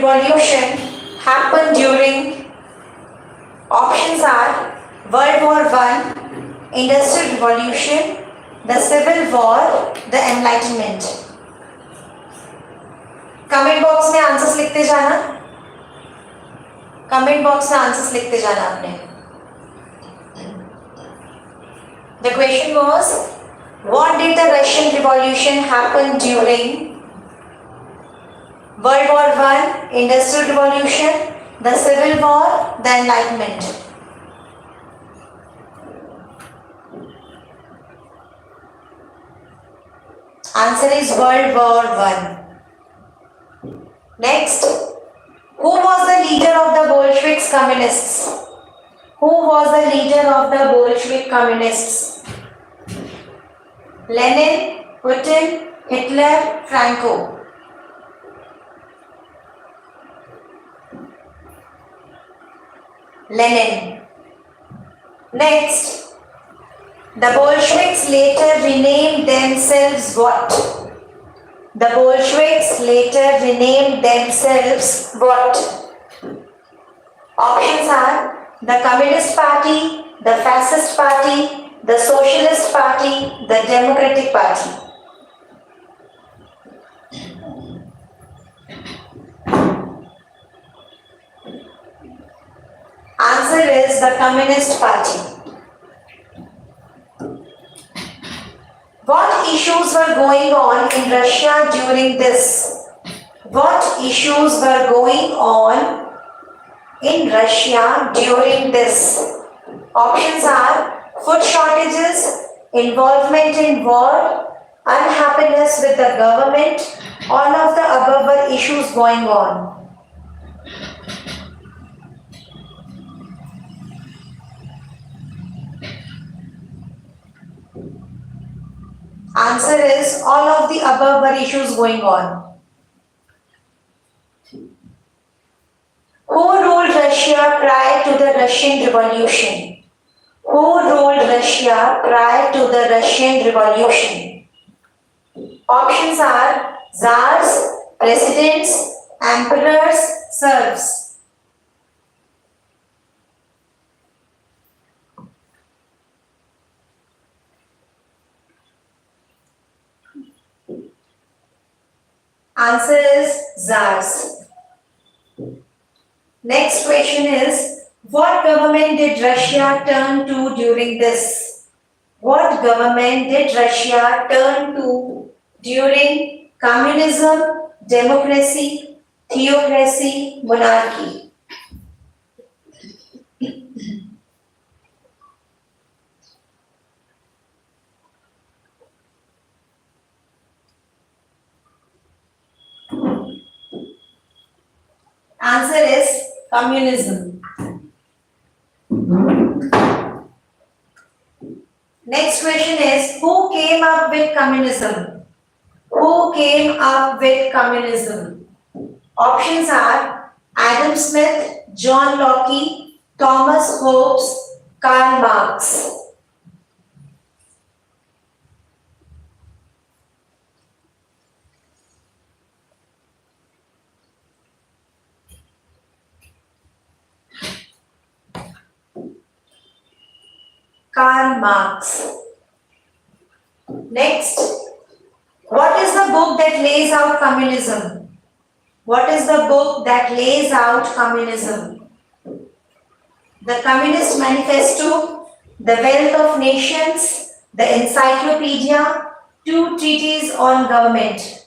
revolution happened during? Options are World War I, Industrial Revolution, the Civil War, the Enlightenment. Comment box में answers लिखते जाना. Comment box में answers लिखते जाना आपने. The question was, what did the Russian Revolution happen during? World War I, Industrial Revolution, the Civil War, the Enlightenment. Answer is World War I. Next, who was the leader of the Bolshevik communists? Who was the leader of the Bolshevik communists? Lenin, Putin, Hitler, Franco. Lenin. Next, the Bolsheviks later renamed themselves what? The Bolsheviks later renamed themselves what? Options are the Communist Party, the Fascist Party, the Socialist Party, the Democratic Party. Answer is the Communist Party. What issues were going on in Russia during this? What issues were going on in Russia during this? Options are food shortages, involvement in war, unhappiness with the government. All of the above were issues going on. Answer is all of the above were issues going on. Who ruled Russia prior to the Russian Revolution? Who ruled Russia prior to the Russian Revolution? Options are Tsars, presidents, emperors, serfs. Answer is Tsars. Next question is, what government did Russia turn to during this? What government did Russia turn to during communism, democracy, theocracy, monarchy? Answer is communism. Next question is, who came up with communism? Who came up with communism? Options are Adam Smith, John Locke, Thomas Hobbes, Karl Marx. Karl Marx. Next, what is the book that lays out communism? What is the book that lays out communism? The Communist Manifesto, The Wealth of Nations, The Encyclopedia, Two Treatises on Government.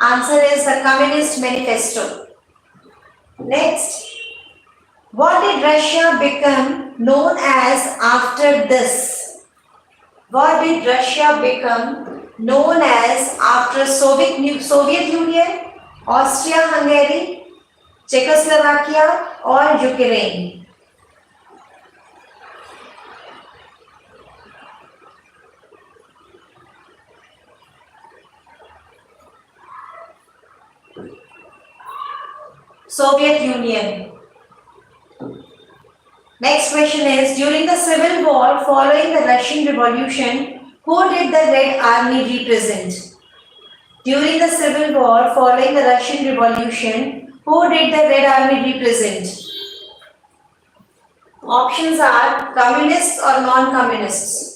Answer is the Communist Manifesto. Next, what did Russia become known as after this? What did Russia become known as after Soviet Union, Austria-Hungary, Czechoslovakia or Ukraine? Soviet Union. Next question is, during the civil war following the Russian Revolution, who did the Red Army represent? During the civil war following the Russian Revolution, who did the Red Army represent? Options are communists or non-communists.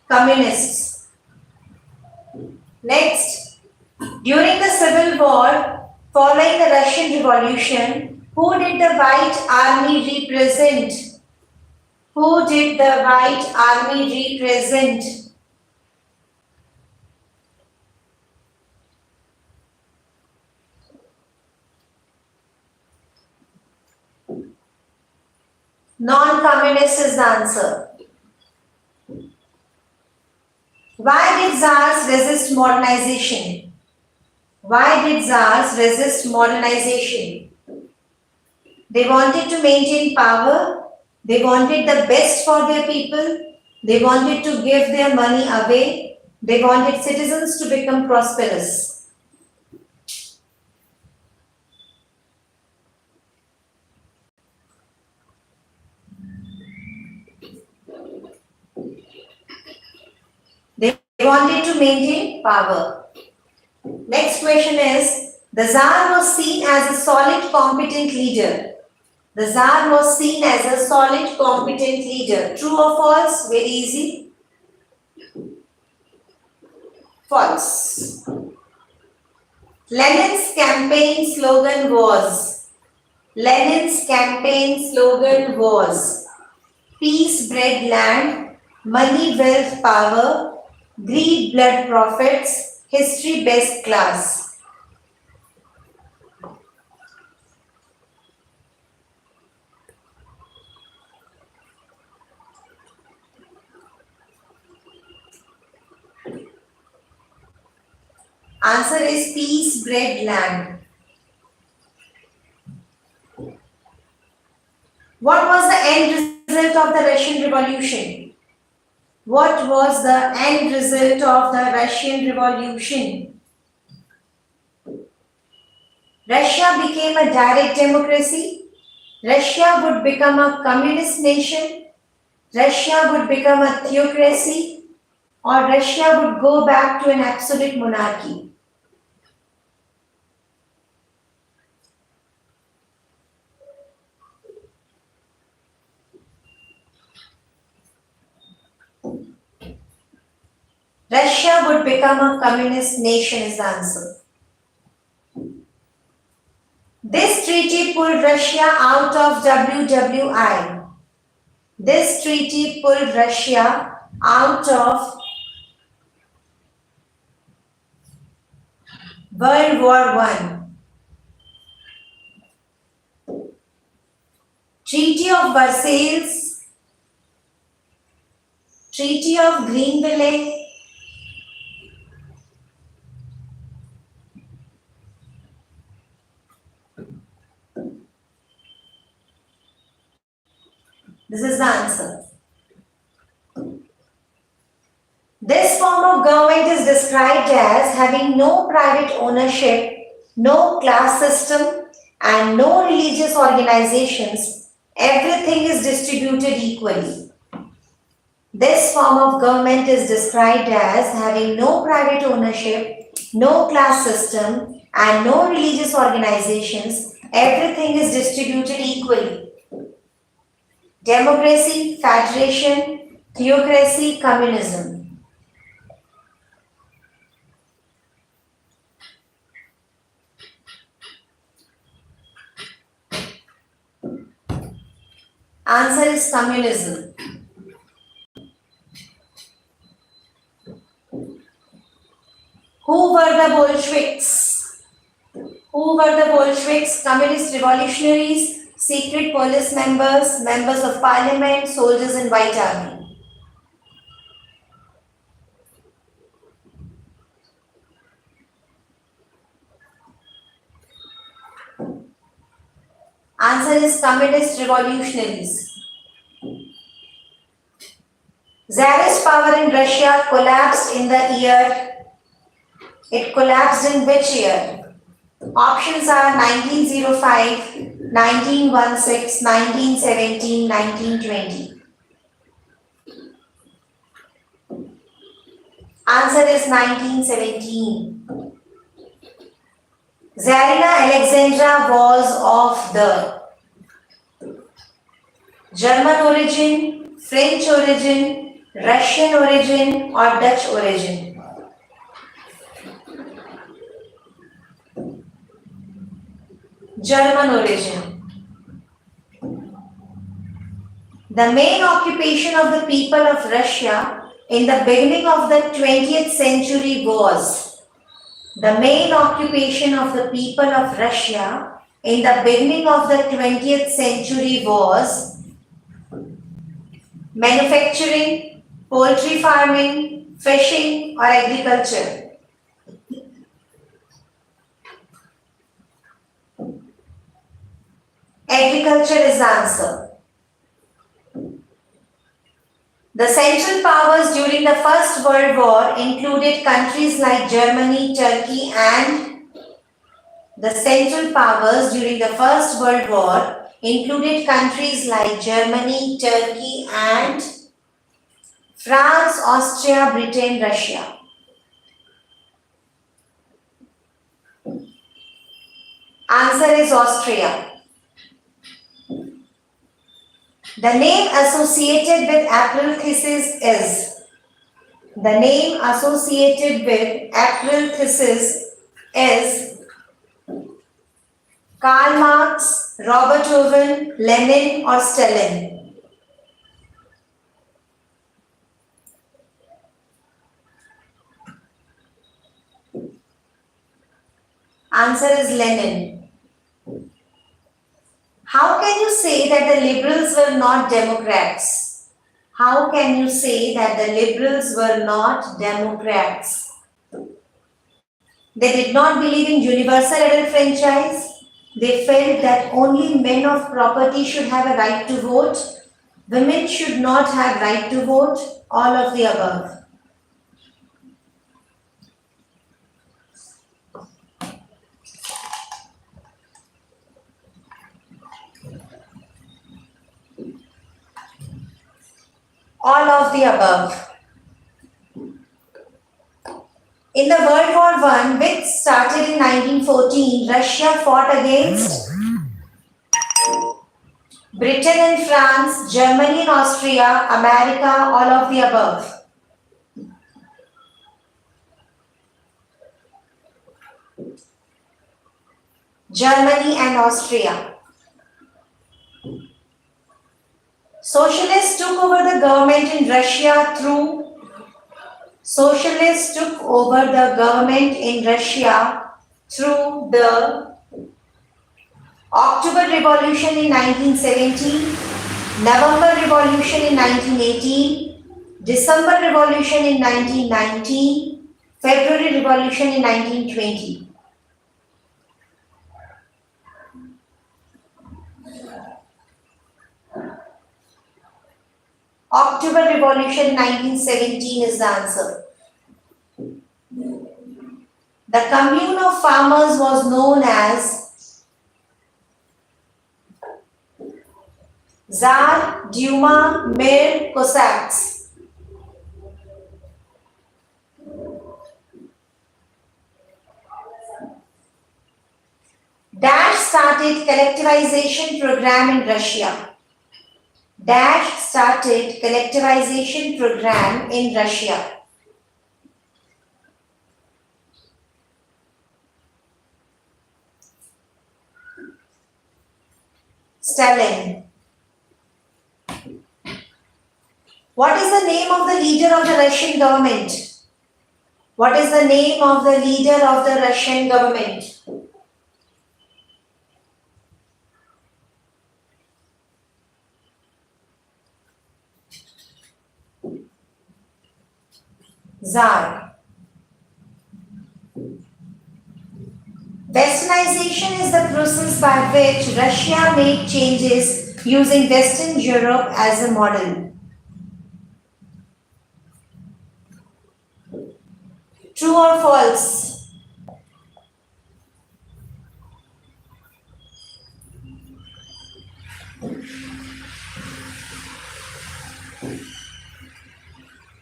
Communists. Next, during the civil war following the Russian Revolution, who did the White Army represent? Who did the White Army represent? Non-communist is the answer. Why did Tsars resist modernization? Why did Tsars resist modernization? They wanted to maintain power. They wanted the best for their people. They wanted to give their money away. They wanted citizens to become prosperous. They wanted to maintain power. Next question is, the Tsar was seen as a solid, competent leader. The Tsar was seen as a solid, competent leader. True or false? Very easy. False. Lenin's campaign slogan was, peace, bread, land, money, wealth, power, greed, blood, profits, history, best class. Answer is peace, bread, land. What was the end result of the Russian Revolution? What was the end result of the Russian Revolution? Russia became a direct democracy. Russia would become a communist nation. Russia would become a theocracy. Or Russia would go back to an absolute monarchy. Russia would become a communist nation is the answer. This treaty pulled Russia out of WWI. This treaty pulled Russia out of World War I. Treaty of Versailles, Treaty of Greenville, this is the answer. This form of government is described as having no private ownership, no class system, and no religious organizations. Everything is distributed equally. This form of government is described as having no private ownership, no class system, and no religious organizations. Everything is distributed equally. Democracy, federation, theocracy, communism. Answer is communism. Who were the Bolsheviks? Who were the Bolsheviks? Communist revolutionaries, secret police members, members of parliament, soldiers in White Army. Answer is communist revolutionaries. Tsarist power in Russia collapsed in the year. It collapsed in which year? Options are 1905, 1916, 1917, 1920. Answer is 1917. Tsarina Alexandra was of the German origin, French origin, Russian origin, or Dutch origin. German origin. The main occupation of the people of Russia in the beginning of the 20th century was. The main occupation of the people of Russia in the beginning of the 20th century was manufacturing, poultry farming, fishing, or agriculture. Agriculture is the answer. The Central Powers during the First World War included countries like Germany, Turkey, and the Central Powers during the First World War included countries like Germany, Turkey, and France, Austria, Britain, Russia. Answer is Austria. The name associated with April-thesis is. The name associated with April-thesis is Karl Marx, Robert Owen, Lenin, or Stalin. Answer is Lenin. How can you say that the liberals were not Democrats? How can you say that the liberals were not Democrats? They did not believe in universal adult franchise. They felt that only men of property should have a right to vote. Women should not have right to vote. All of the above. All of the above. In the World War I, which started in 1914, Russia fought against Britain and France, Germany and Austria, America, all of the above. Germany and Austria. Socialists took over the government in Russia through the October Revolution in 1917, November Revolution in 1918, December Revolution in 1919, February Revolution in 1920. October Revolution 1917 is the answer. The commune of farmers was known as Tsar, Duma, Mir, Cossacks. Dash started collectivization program in Russia. Dash started collectivization program in Russia. Stalin. What is the name of the leader of the Russian government? What is the name of the leader of the Russian government? Tsar. Western Industrialization is the process by which Russia made changes using Western Europe as a model. True or false?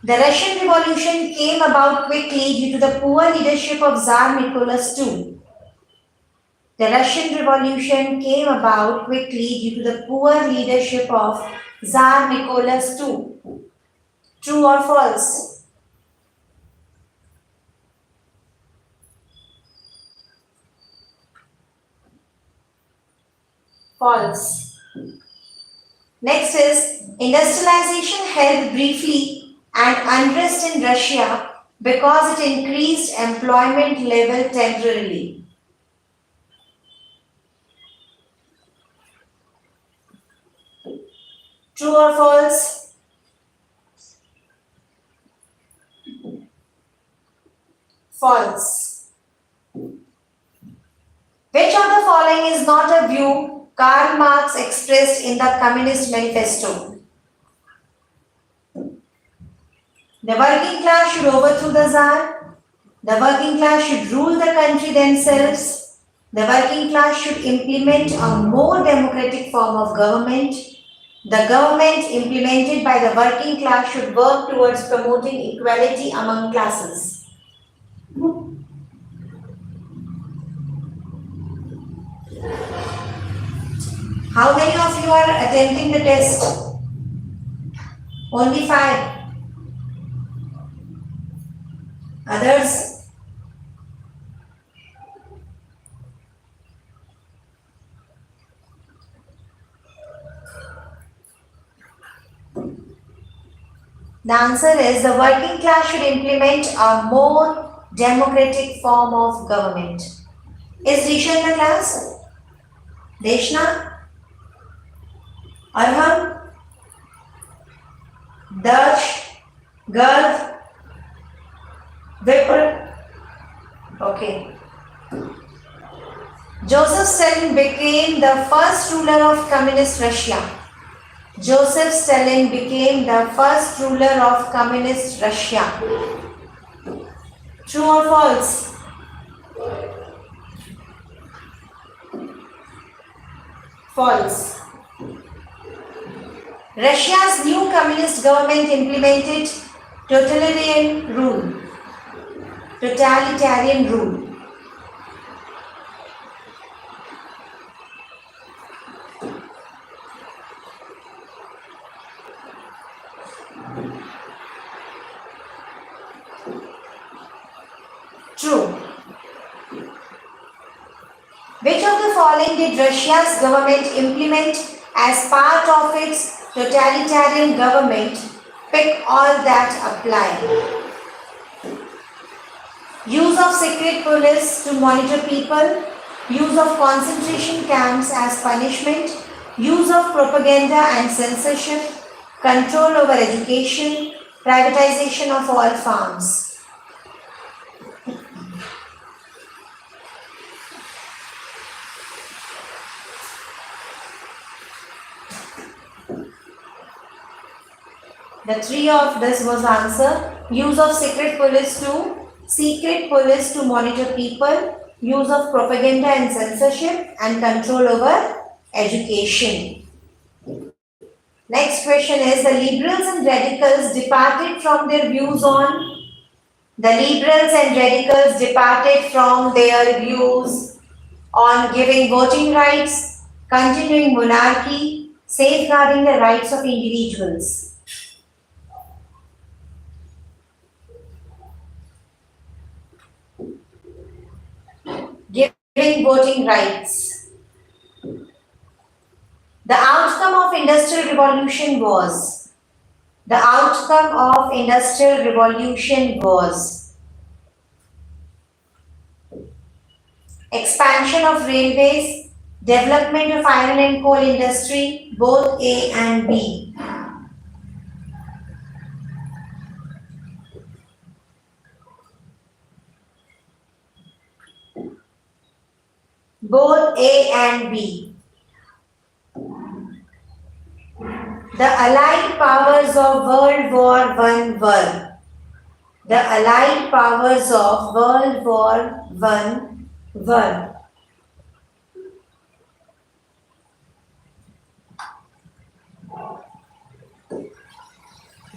The Russian Revolution came about quickly due to the poor leadership of Tsar Nicholas II. The Russian Revolution came about quickly due to the poor leadership of Tsar Nicholas II. True or false? False. Next is industrialization helped briefly and unrest in Russia because it increased employment level temporarily. True or false? False. Which of the following is not a view Karl Marx expressed in the Communist Manifesto? The working class should overthrow the Tsar. The working class should rule the country themselves. The working class should implement a more democratic form of government. The government implemented by the working class should work towards promoting equality among classes. How many of you are attempting the test? Only 5. Others? The answer is the working class should implement a more democratic form of government. Is Risha in the class? Deshna? Arham? Darsh? Garv? Vipr? Okay. Joseph Stalin became the first ruler of Communist Russia. Joseph Stalin became the first ruler of Communist Russia. True or false? False. Russia's new communist government implemented totalitarian rule. Totalitarian rule. True. Which of the following did Russia's government implement as part of its totalitarian government? Pick all that apply. Use of secret police to monitor people, use of concentration camps as punishment, use of propaganda and censorship, control over education, privatization of all farms. The 3 of this was answer. Use of secret police to monitor people, use of propaganda and censorship, and control over education. Next question is the liberals and radicals departed from their views on giving voting rights, continuing monarchy, safeguarding the rights of individuals. Giving voting rights. The outcome of Industrial Revolution was expansion of railways, development of iron and coal industry, both A and B. both A and B. The Allied powers of World War I were. The Allied powers of World War I were.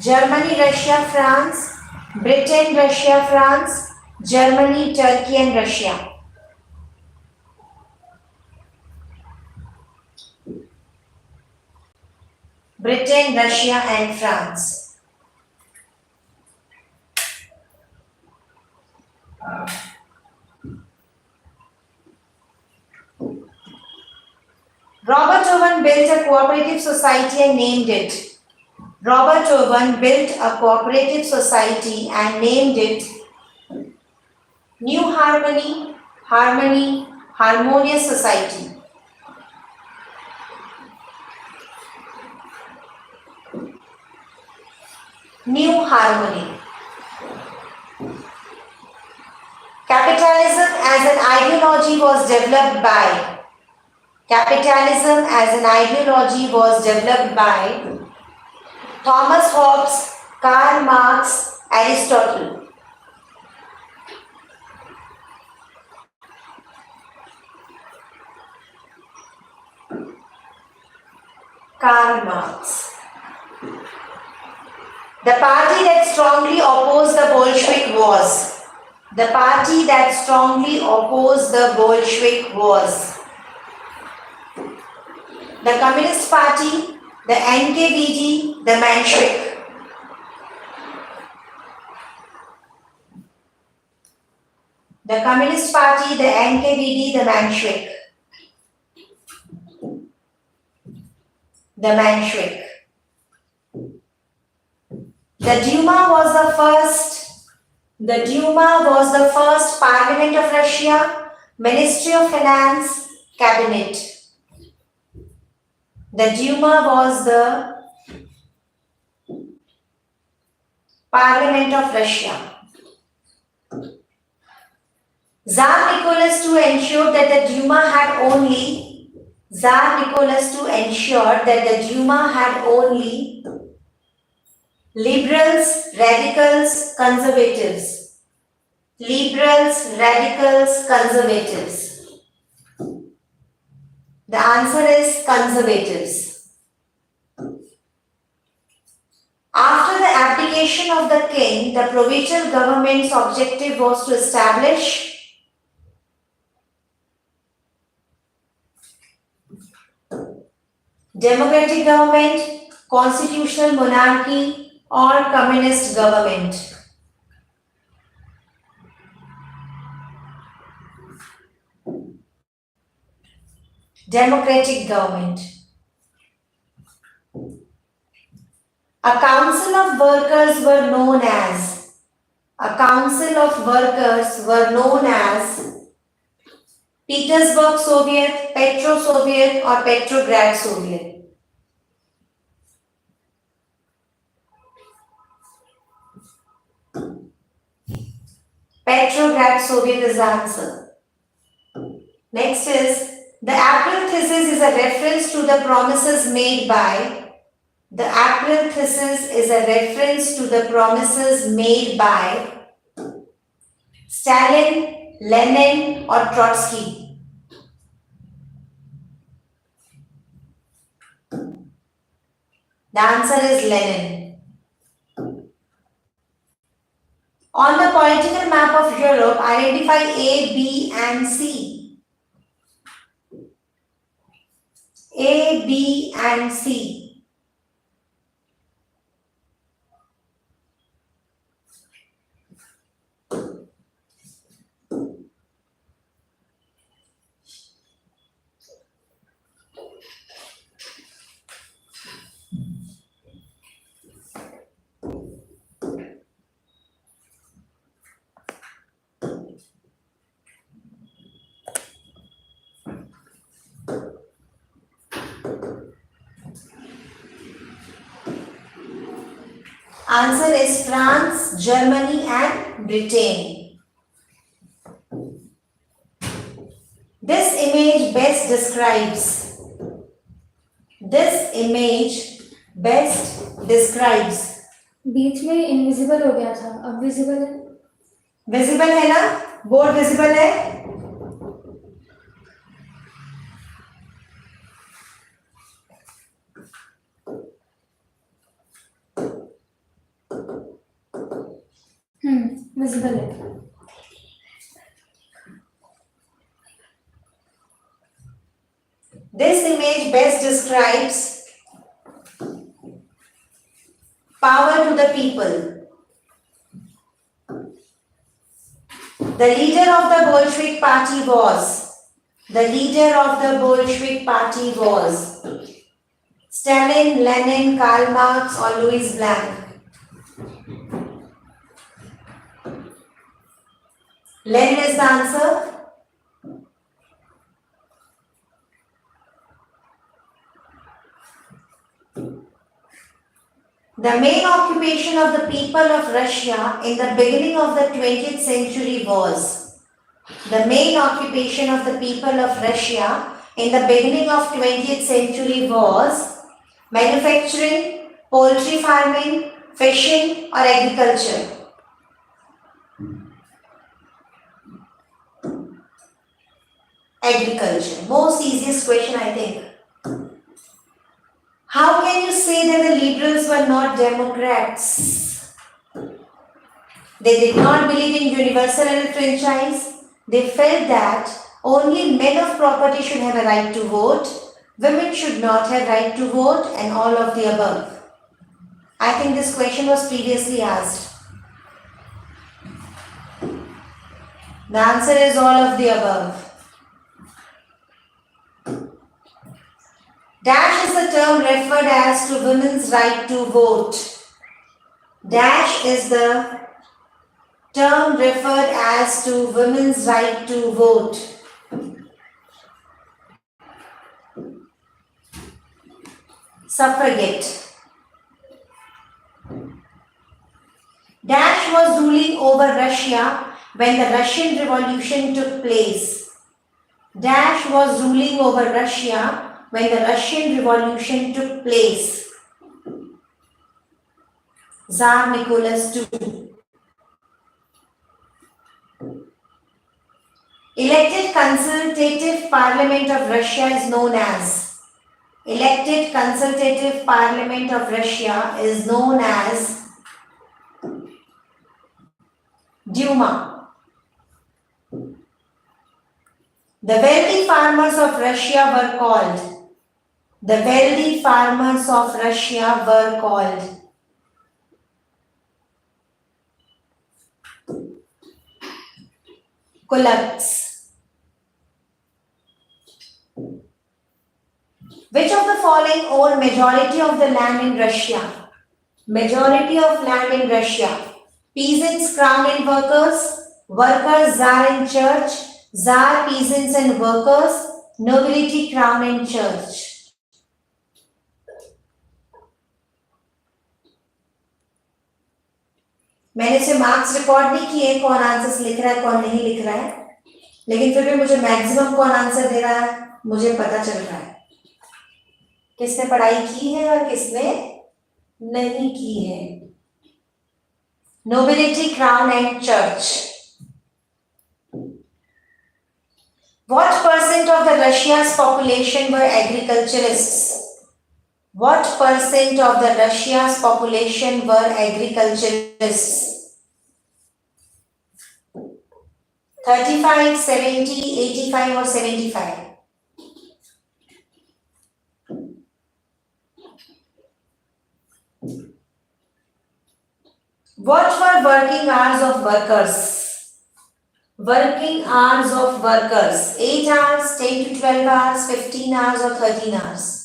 Germany, Russia, France, Britain, Russia, France, Germany, Turkey and Russia. Britain, Russia and France. Robert Owen built a cooperative society and named it. Robert Owen built a cooperative society and named it New Harmony, Harmony, Harmonious Society. New Harmony. Capitalism as an ideology was developed by. Capitalism as an ideology was developed by Thomas Hobbes, Karl Marx, Aristotle. Karl Marx. The party that strongly opposed the Bolshevik was. The party that strongly opposed the Bolshevik was the Communist Party, the NKVD, the Menshevik. The Communist Party, the NKVD, the Menshevik. The Menshevik. The Duma was the first Parliament of Russia, Ministry of Finance, Cabinet. The Duma was the Parliament of Russia. Tsar Nicholas II ensured that the Duma had only liberals, radicals, conservatives. Liberals, radicals, conservatives. The answer is conservatives. After the abdication of the king, the provisional government's objective was to establish democratic government, constitutional monarchy, or communist government. Democratic government. A council of workers were known as Petersburg Soviet, Petro Soviet or Petrograd Soviet. Petrograd Soviet is the answer. Next is the April thesis is a reference to the promises made by. The April thesis is a reference to the promises made by Stalin, Lenin or Trotsky. The answer is Lenin. On the political map of Europe, identify A, B and C. A, B and C. Answer is France, Germany and Britain. This image describes. This image best describes. बीच में invisible हो गया था, अब visible है. Visible है ना, board visible है. Visible है. This image best describes power to the people. The leader of the Bolshevik party was. The leader of the Bolshevik party was Stalin, Lenin, Karl Marx, or Louis Blanc. Lenin is the answer. The main occupation of the people of Russia in the beginning of the 20th century was. The main occupation of the people of Russia in the beginning of 20th century was manufacturing, poultry farming, fishing, or agriculture. Agriculture. Most easiest question, I think. How can you say that the liberals were not Democrats? They did not believe in universal franchise. They felt that only men of property should have a right to vote, women should not have right to vote, and all of the above. I think this question was previously asked. The answer is all of the above. Dash is the term referred as to women's right to vote. Dash is the term referred as to women's right to vote. Suffragette. Dash was ruling over Russia when the Russian Revolution took place. Dash was ruling over Russia when the Russian Revolution took place. Tsar Nicholas II. Elected Consultative Parliament of Russia is known as. Elected Consultative Parliament of Russia is known as Duma. The wealthy farmers of Russia were called. The wealthy farmers of Russia were called. Kulaks. Which of the following own majority of the land in Russia? Majority of land in Russia. Peasants, crown and workers. Workers, czar and church. Czar, peasants and workers. Nobility, crown and church. मैंने इसे marks record नहीं किए कौन answers लिख रहा है कौन नहीं लिख रहा है, लेकिन फिर भी मुझे मैक्सिमम कौन आंसर दे रहा है मुझे पता चल रहा है किसने पढ़ाई की है और किसने नहीं की है. Nobility, crown and church. What percent of the Russia's population were agriculturists? What percent of the Russia's population were agriculturists? 35, 70, 85 or 75? What were working hours of workers? Working hours of workers. 8 hours, 10 to 12 hours, 15 hours or 13 hours?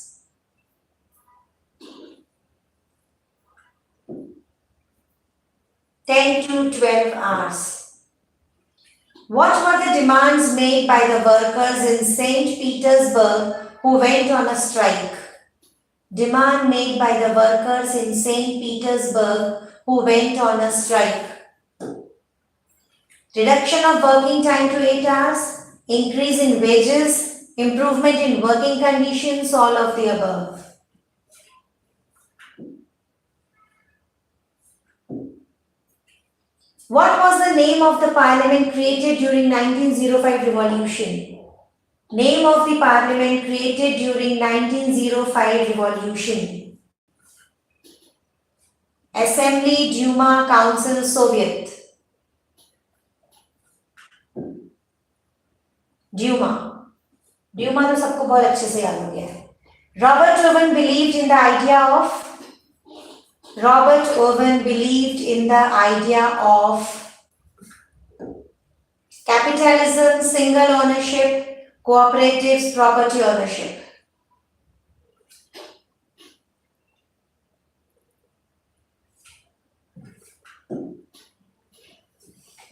10 to 12 hours. What were the demands made by the workers in St. Petersburg who went on a strike? Demand made by the workers in St. Petersburg who went on a strike. Reduction of working time to 8 hours, increase in wages, improvement in working conditions, all of the above. What was the name of the parliament created during 1905 revolution? Name of the parliament created during 1905 revolution. Assembly, Duma, Council, Soviet. Duma. Duma तो सबको बहुत अच्छे से याद हो गया है. Robert Owen believed in the idea of. Robert Owen believed in the idea of capitalism, single ownership, cooperatives, property ownership.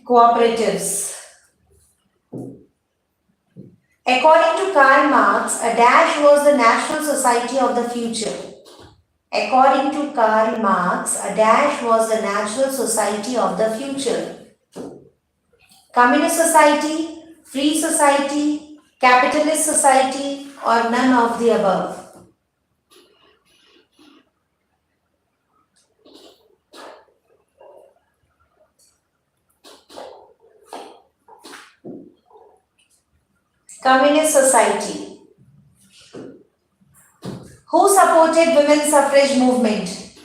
Cooperatives. According to Karl Marx, a dash was the National Society of the future. According to Karl Marx, a dash was the National Society of the future. Communist society, free society, capitalist society, or none of the above. Communist society. Who supported women's suffrage movement?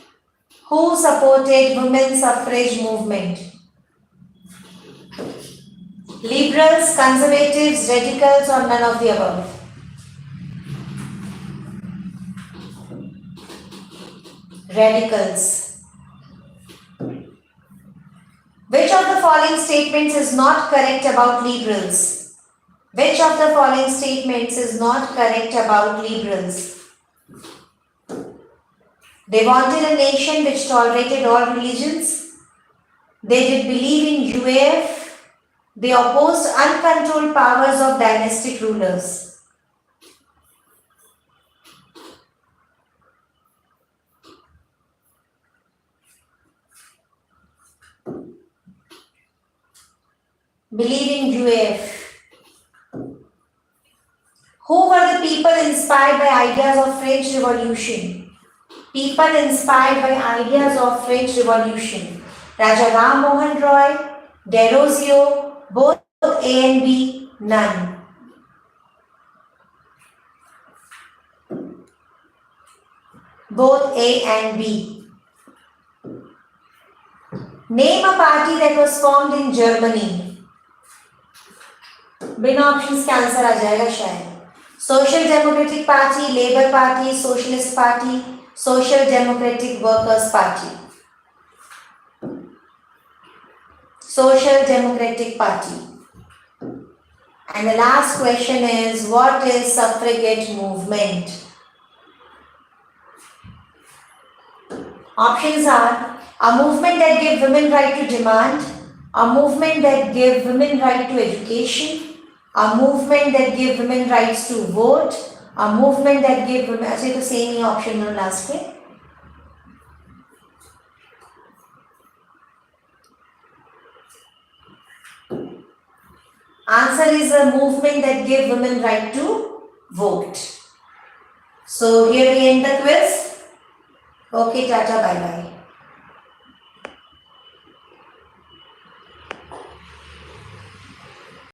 Who supported women's suffrage movement? Liberals, conservatives, radicals, or none of the above? Radicals. Which of the following statements is not correct about liberals? Which of the following statements is not correct about liberals? They wanted a nation which tolerated all religions. They did believe in UAF. They opposed uncontrolled powers of dynastic rulers. Believe in UAF. Who were the people inspired by ideas of French Revolution? People inspired by ideas of French Revolution. Raja Ram Mohan Roy, Deleuze, both A and B, none. Both A and B. Name a party that was formed in Germany. बिना options के answer आ जाएगा शायद. Social democratic party, labour party, socialist party, social democratic workers party. Social Democratic Party. And the last question is, what is suffragette movement? Options are a movement that gave women right to demand, a movement that gave women right to education, a movement that gave women rights to vote, a movement that gave women, actually the same option on last way. Answer is a movement that gave women right to vote. So here we end the quiz. Okay, tata, bye bye.